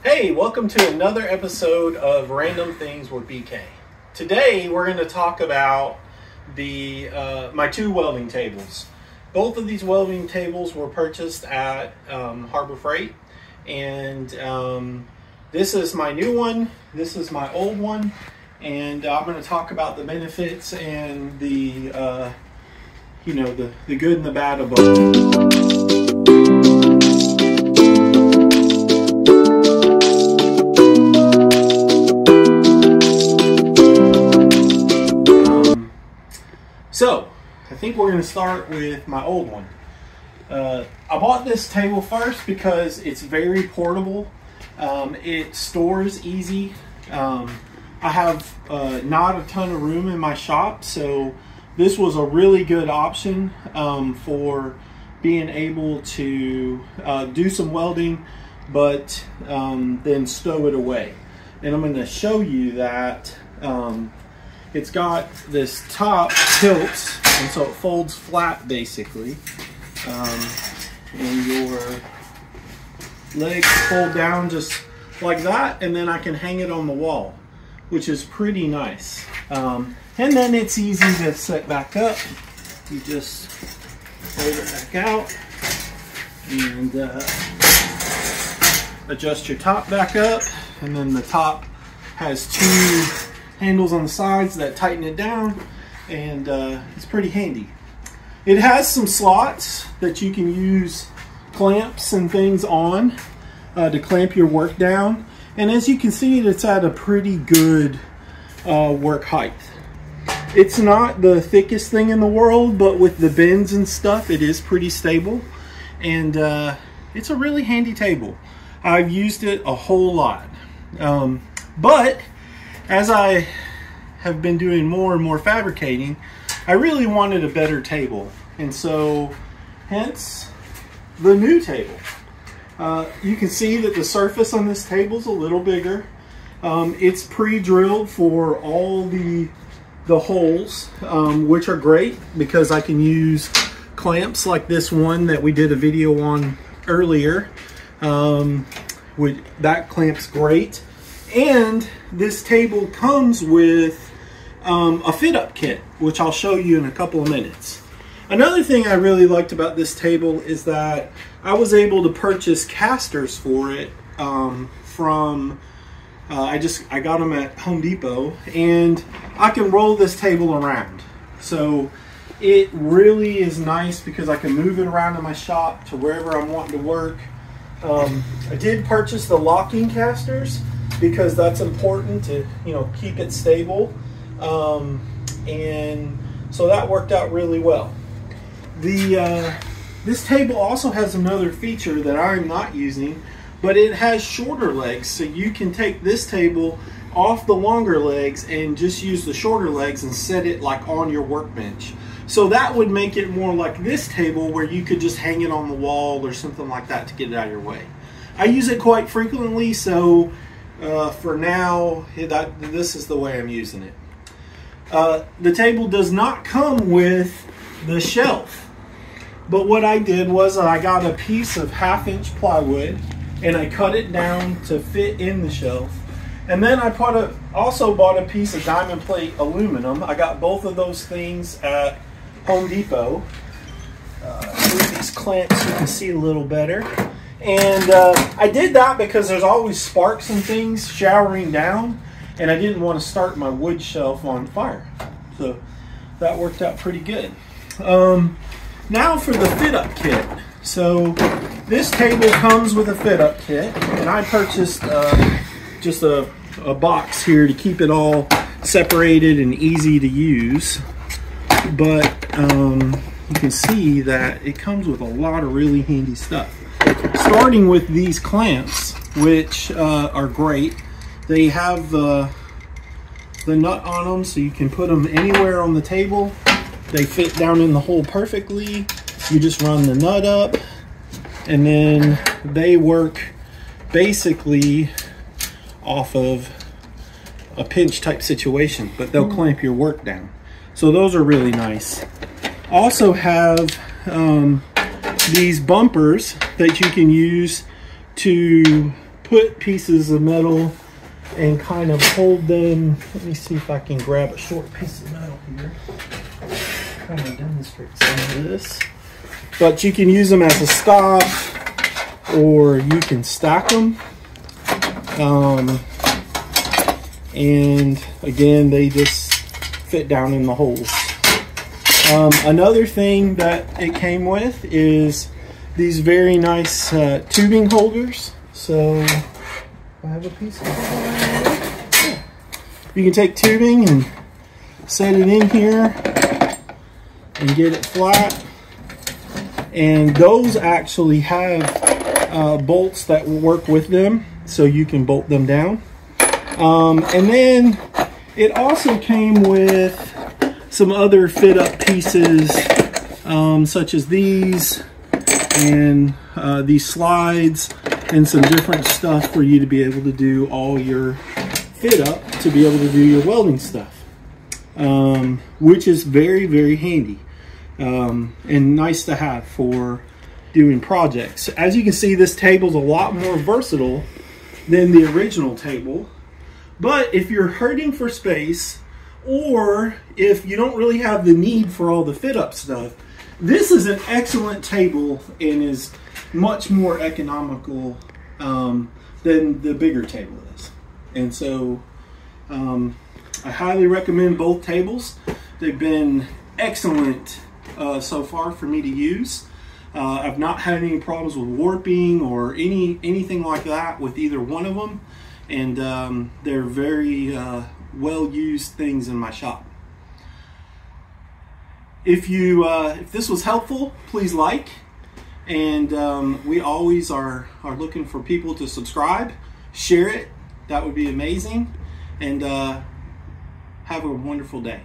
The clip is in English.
Hey, welcome to another episode of Random Things with BK. Today we're going to talk about my two welding tables. Both of these welding tables were purchased at Harbor Freight, and this is my new one, this is my old one, and I'm going to talk about the benefits and the good and the bad of both. So, I think we're going to start with my old one. I bought this table first because it's very portable. It stores easy. I have not a ton of room in my shop, so this was a really good option for being able to do some welding, but then stow it away. And I'm going to show you that it's got this top tilts, and so it folds flat basically, and your legs fold down just like that, and then I can hang it on the wall, which is pretty nice. And then it's easy to set back up. You just fold it back out and adjust your top back up, and then the top has two handles on the sides that tighten it down, and it's pretty handy. It has some slots that you can use clamps and things on to clamp your work down, and as you can see, it's at a pretty good work height. It's not the thickest thing in the world, but with the bends and stuff, it is pretty stable, and it's a really handy table. I've used it a whole lot, but as I have been doing more and more fabricating, I really wanted a better table, and so hence the new table. You can see that the surface on this table is a little bigger. It's pre-drilled for all the holes, which are great because I can use clamps like this one that we did a video on earlier. That clamp's great. And this table comes with a fit-up kit, which I'll show you in a couple of minutes. Another thing I really liked about this table is that I was able to purchase casters for it I got them at Home Depot, and I can roll this table around. So it really is nice because I can move it around in my shop to wherever I'm wanting to work. I did purchase the locking casters because that's important to keep it stable, and so that worked out really well. This table also has another feature that I'm not using, but it has shorter legs, so you can take this table off the longer legs and just use the shorter legs and set it like on your workbench. So that would make it more like this table where you could just hang it on the wall or something like that to get it out of your way. I use it quite frequently, so for now, this is the way I'm using it. The table does not come with the shelf, but what I did was I got a piece of 1/2-inch plywood and I cut it down to fit in the shelf. And then I also bought a piece of diamond plate aluminum. I got both of those things at Home Depot. With these clamps you can see a little better. And I did that because there's always sparks and things showering down, and I didn't want to start my wood shelf on fire. So that worked out pretty good. Now for the fit-up kit. So this table comes with a fit-up kit, and I purchased just a box here to keep it all separated and easy to use. But you can see that it comes with a lot of really handy stuff. Starting with these clamps, which are great. They have the nut on them, so you can put them anywhere on the table. They fit down in the hole perfectly. You just run the nut up, and then they work basically off of a pinch type situation, but they'll clamp your work down. So those are really nice. Also have these bumpers that you can use to put pieces of metal and kind of hold them. Let me see if I can grab a short piece of metal here. Kind of demonstrate some of this. But you can use them as a stop, or you can stack them. And again, they just fit down in the holes. Another thing that it came with is these very nice tubing holders. So I have a piece of it. You can take tubing and set it in here and get it flat. And those actually have bolts that will work with them, so you can bolt them down. And then it also came with some other fit up pieces, such as these and these slides and some different stuff for you to be able to do all your fit up, to be able to do your welding stuff, which is very, very handy and nice to have for doing projects. As you can see, this table is a lot more versatile than the original table. But if you're hurting for space, or if you don't really have the need for all the fit up stuff, this is an excellent table and is much more economical than the bigger table is. And so I highly recommend both tables. They've been excellent so far for me to use. I've not had any problems with warping or anything like that with either one of them. And they're very well-used things in my shop. If this was helpful, please like. And we always are looking for people to subscribe, share it. That would be amazing. And have a wonderful day.